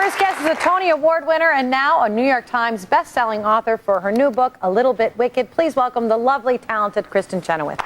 first guest is a Tony Award winner and now a New York Times best-selling author for her new book, A Little Bit Wicked. Please welcome the lovely, talented Kristin Chenoweth.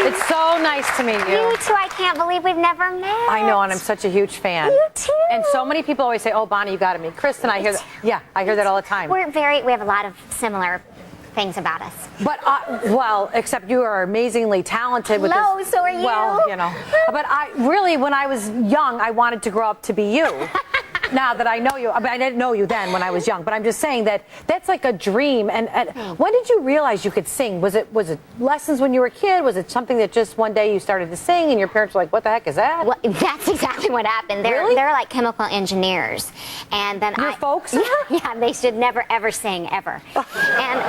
It's so nice to meet you. You too. I can't believe we've never met. I know, and I'm such a huge fan. You too. And so many people always say, "Oh, Bonnie, you got to meet Kristin." I hear that. Yeah, I hear that all the time. We have a lot of similar things about us. But well, except you are amazingly talented. Hello, so are you. Well, you know. But when I was young, I wanted to grow up to be you. Now that I know you, I mean, I didn't know you then when I was young, but I'm just saying that that's like a dream. And when did you realize you could sing? Was it lessons when you were a kid? Was it something that just one day you started to sing and your parents were like, "What the heck is that?" Well, that's exactly what happened. They're like chemical engineers, and then your folks? Yeah, they should never ever sing ever. And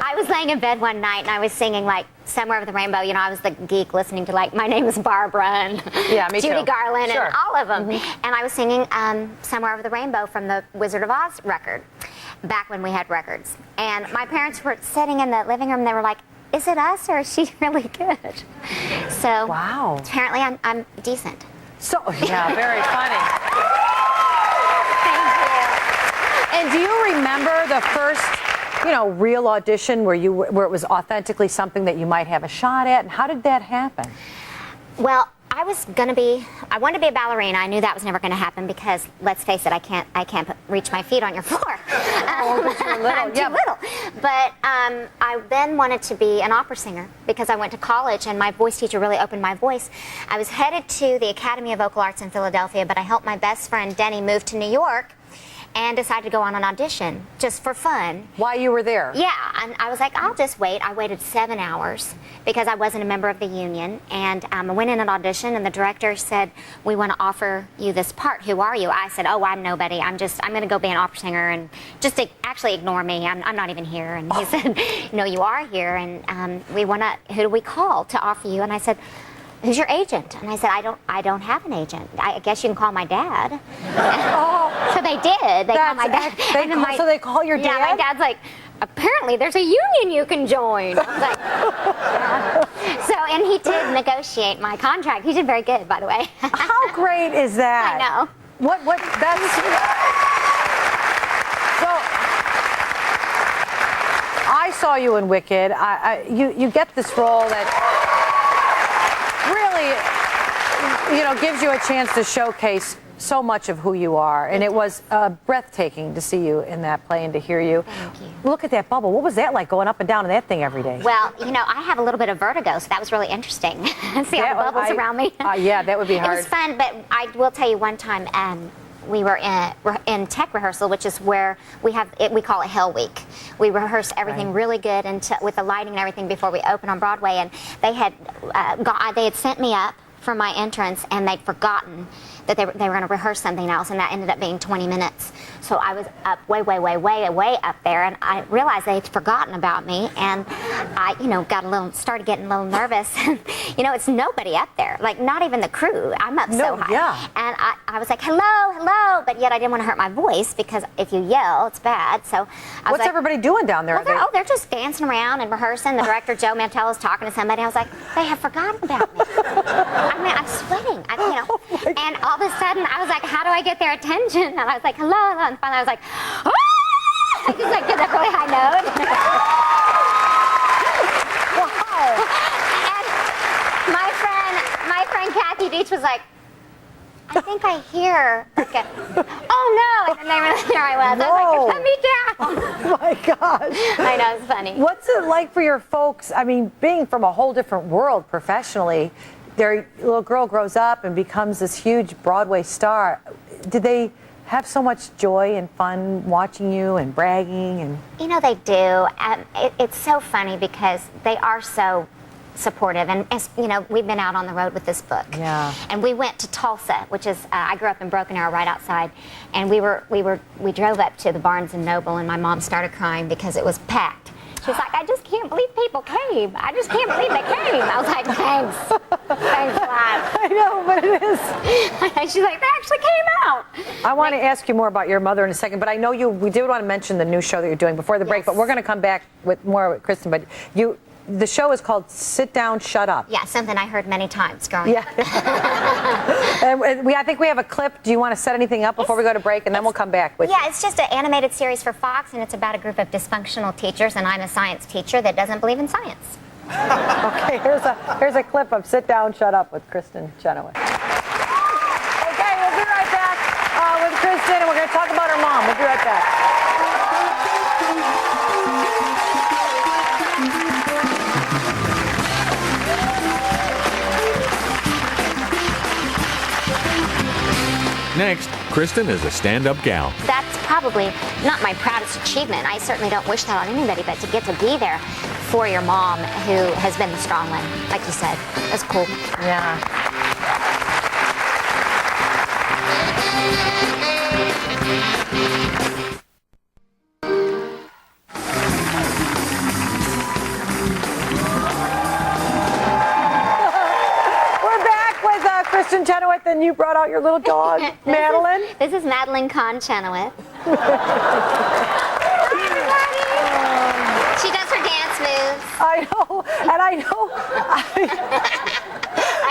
I was laying in bed one night and I was singing like Somewhere Over the Rainbow. You know, I was the geek listening to like My Name Is Barbara and Judy Garland and all of them. And I was singing Somewhere Over the Rainbow from the Wizard of Oz record, back when we had records. And my parents were sitting in the living room and they were like, "Is it us or is she really good?" So wow. Apparently I'm decent. So yeah, very funny. Thank you. And do you remember the first, real audition where it was authentically something that you might have a shot at? And how did that happen? Well, I wanted to be a ballerina. I knew that was never going to happen because, let's face it, I can't reach my feet on your floor. Oh, you're little. I'm too little. But I then wanted to be an opera singer because I went to college and my voice teacher really opened my voice. I was headed to the Academy of Vocal Arts in Philadelphia, but I helped my best friend Denny move to New York and decided to go on an audition just for fun. While you were there? Yeah, and I was like, I'll just wait. I waited 7 hours because I wasn't a member of the union, and I went in an audition, and the director said, "We want to offer you this part. Who are you?" I said, "Oh, I'm nobody. I'm going to go be an opera singer, and just actually ignore me. I'm not even here." And he said, "No, you are here, and who do we call to offer you?" And I said, "Who's your agent?" And I said, I don't have an agent. I guess you can call my dad." So they did. They called my dad. So they call your dad? Yeah, my dad's like, "Apparently there's a union you can join." I was like, yeah. So, and he did negotiate my contract. He did very good, by the way. How great is that? I know. That's... So, I saw you in Wicked. You get this role that really, gives you a chance to showcase so much of who you are, and it was breathtaking to see you in that play and to hear you. Thank you. Look at that bubble. What was that like going up and down in that thing every day? Well, I have a little bit of vertigo, so that was really interesting. See all the bubbles around me. Yeah, that would be hard. It was fun, but I will tell you one time. We were in tech rehearsal, which is where we call it Hell Week. We rehearse everything really good and with the lighting and everything before we open on Broadway. And they had sent me up for my entrance, and they'd forgotten that they were going to rehearse something else, and that ended up being 20 minutes. So I was up way up there, and I realized they'd forgotten about me, and I, started getting a little nervous. It's nobody up there, like not even the crew. I'm up so high. Yeah. And I was like, hello, but yet I didn't want to hurt my voice because if you yell, it's bad. So what's everybody doing down there? Well, they're just dancing around and rehearsing. The director, Joe Mantell, is talking to somebody. I was like, they have forgotten about me. I mean, I'm sweating, and all of a sudden, I was like, how do I get their attention? And I was like, hello. And finally, I was like, ah! I just did a really high note. Wow. And my friend Kathy Beach was like, I think I hear oh no! And then there I was. Whoa. I was like, let me down. Oh my gosh. I know, it's funny. What's it like for your folks? I mean, being from a whole different world professionally, their little girl grows up and becomes this huge Broadway star. Did they have so much joy and fun watching you and bragging? And they do. It's so funny because they are so supportive, and we've been out on the road with this book. Yeah. And we went to Tulsa, which is I grew up in Broken Arrow, right outside, and we drove up to the Barnes and Noble, and my mom started crying because it was packed. She's like, I just can't believe people came. I just can't believe they came. I was like, thanks. Thanks a lot. I know, but it is. She's like, that actually came out. I want to ask you more about your mother in a second, but I know we did want to mention the new show that you're doing before the break, Yes. but we're going to come back with more with Kristin. But the show is called Sit Down, Shut Up. Yeah, something I heard many times growing up. And I think we have a clip. Do you want to set anything up before we go to break, and then we'll come back with Yeah, it's just an animated series for Fox, and it's about a group of dysfunctional teachers, and I'm a science teacher that doesn't believe in science. Okay, here's a clip of Sit Down, Shut Up with Kristin Chenoweth. Okay, we'll be right back with Kristin, and we're going to talk about her mom. We'll be right back. Next, Kristin is a stand-up gal. That's probably not my proudest achievement. I certainly don't wish that on anybody, but to get to be there for your mom, who has been the strong one, like you said, that's cool. Yeah. Kristin Chenoweth, and you brought out your little dog, Madeline. This is Madeline Kahn Chenoweth. She does her dance moves. I know, and I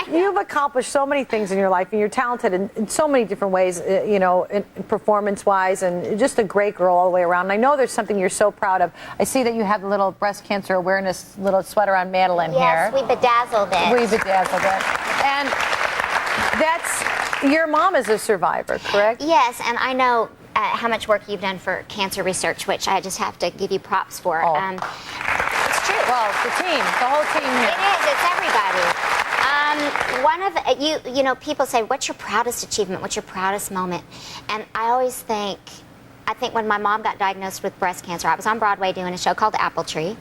know. You've accomplished so many things in your life, and you're talented in so many different ways, you know, in performance-wise, and just a great girl all the way around. And I know there's something you're so proud of. I see that you have the little breast cancer awareness little sweater on Madeline yes, here. we bedazzled it. We bedazzled it. And your mom is a survivor, correct? Yes, and I know how much work you've done for cancer research, which I just have to give you props for. Oh. It's true. Well, the whole team here. It is. It's everybody. One of you know, people say, "What's your proudest achievement? What's your proudest moment?" And I always think, when my mom got diagnosed with breast cancer, I was on Broadway doing a show called Apple Tree,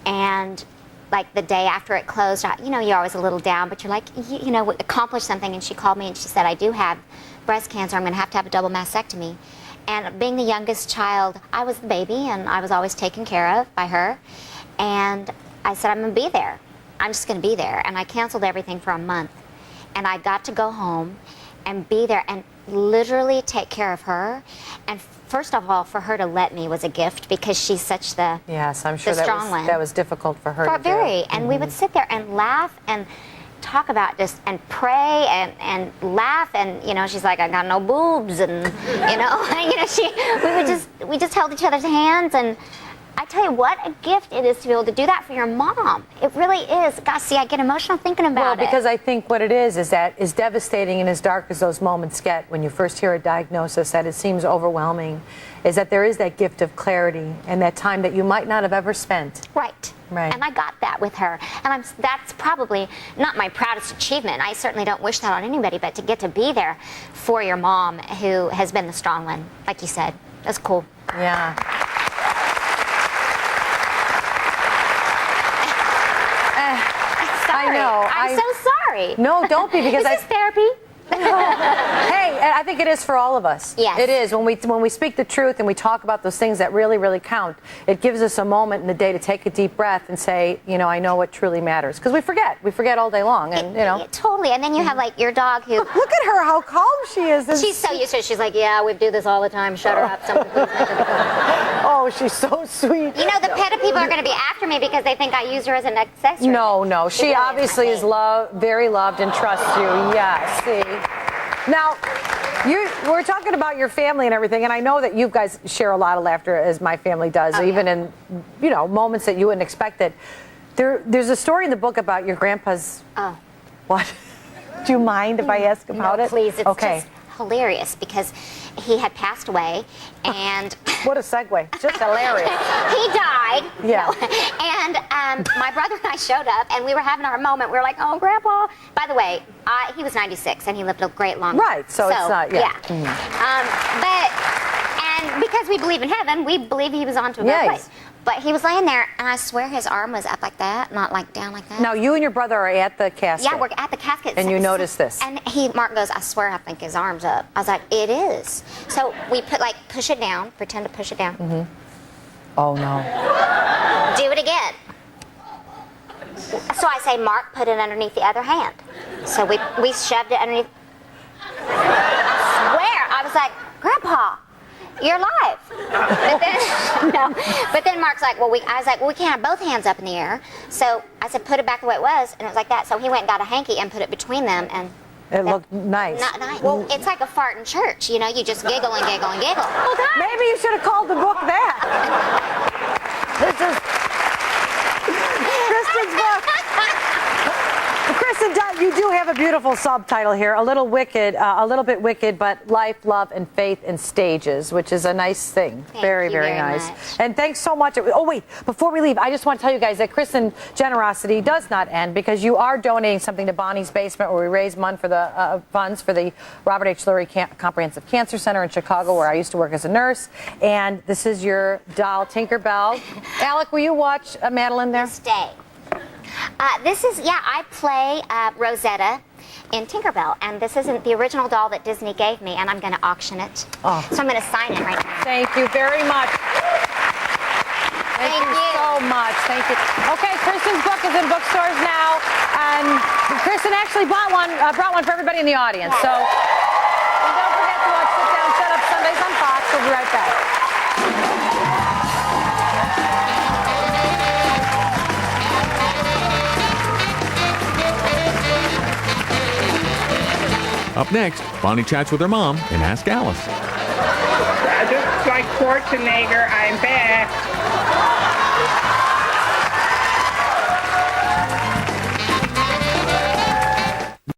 and like the day after it closed, you know, you're always a little down, but you're like, you know, accomplished something. And she called me and she said, I do have breast cancer. I'm going to have a double mastectomy. And being the youngest child, I was the baby, and I was always taken care of by her. And I said, I'm going to be there. I'm just going to be there. And I canceled everything for a month. And I got to go home and be there and literally take care of her. And first of all, for her to let me was a gift, because she's such the yes, I'm sure that was difficult for her to very. do. And we would sit there and laugh and talk about this and pray and laugh, and you know, she's like, I got no boobs, and you know, we just held each other's hands, and I tell you what a gift it is to be able to do that for your mom. It really is. Gosh, see, I get emotional thinking about it. Well, because I think what it is that as devastating and as dark as those moments get when you first hear a diagnosis, that it seems overwhelming, is that there is that gift of clarity and that time that you might not have ever spent. Right. Right. And I got that with her. And that's probably not my proudest achievement. I certainly don't wish that on anybody, but to get to be there for your mom, who has been the strong one, like you said, that's cool. Yeah. Sorry. I know. I'm so sorry. No, don't be, because This is therapy. Hey, I think it is for all of us. Yes. It is. When we speak the truth and we talk about those things that really, really count, it gives us a moment in the day to take a deep breath and say, you know, I know what truly matters. Because we forget all day long, and you know. Totally. And then you have like your dog who. Look at her, how calm she is. She's so used to it. She's like, yeah, we do this all the time. Shut her up. Someone please make her be quiet. Oh, she's so sweet. You know, the PETA people are going to be after me because they think I use her as an accessory. No. She really obviously is very loved and trusts you. Yes. See. Now, we're talking about your family and everything, and I know that you guys share a lot of laughter, as my family does, even in, you know, moments that you wouldn't expect it. There's a story in the book about your grandpa's. Oh. What? Do you mind if I ask about it? Please. It's okay. just hilarious because he had passed away, and what a segue. Just hilarious. he died. Yeah. And my brother and I showed up, and we were having our moment. We were like, oh, Grandpa. By the way, he was 96, and he lived a great long life. Right, so it's not, yeah. And because we believe in heaven, we believe he was on to a better place. But he was laying there, and I swear his arm was up like that, not like down like that. Now, you and your brother are at the casket. Yeah, we're at the casket. And you noticed this. And Mark goes, I swear I think his arm's up. I was like, it is. So we push it down, pretend to push it down. Mm-hmm. Oh, no. Do it again. So I say, Mark, put it underneath the other hand. So we shoved it underneath. Swear, I was like, Grandpa, you're live. But then, no. But then Mark's like, I was like, we can't have both hands up in the air. So I said, put it back the way it was, and it was like that. So he went and got a hanky and put it between them, and it looked nice. Not nice. Well, it's like a fart in church. You know, you just giggle and giggle and giggle. Maybe you should have called the book that. This is Kristin's book. Kristin, you do have a beautiful subtitle here, a little bit wicked, but life, love, and faith in stages, which is a nice thing. Very, very nice. Much. And thanks so much. Oh, wait, before we leave, I just want to tell you guys that Kristin generosity does not end, because you are donating something to Bonnie's Basement, where we raise funds for the Robert H. Lurie Comprehensive Cancer Center in Chicago, where I used to work as a nurse. And this is your doll, Tinkerbell. Alec, will you watch Madeline there? Stay. I play Rosetta in Tinkerbell, and this isn't the original doll that Disney gave me, and I'm going to auction it. Oh. So I'm going to sign it right now. Thank you very much. Thank you so much. Thank you. Okay, Kristin's book is in bookstores now, and Kristin actually brought one for everybody in the audience. So and don't forget to watch Sit Down, Shut Up Sundays on Fox. We'll be right back. Up next, Bonnie chats with her mom and Ask Alice. Just like Schwarzenegger, I'm back.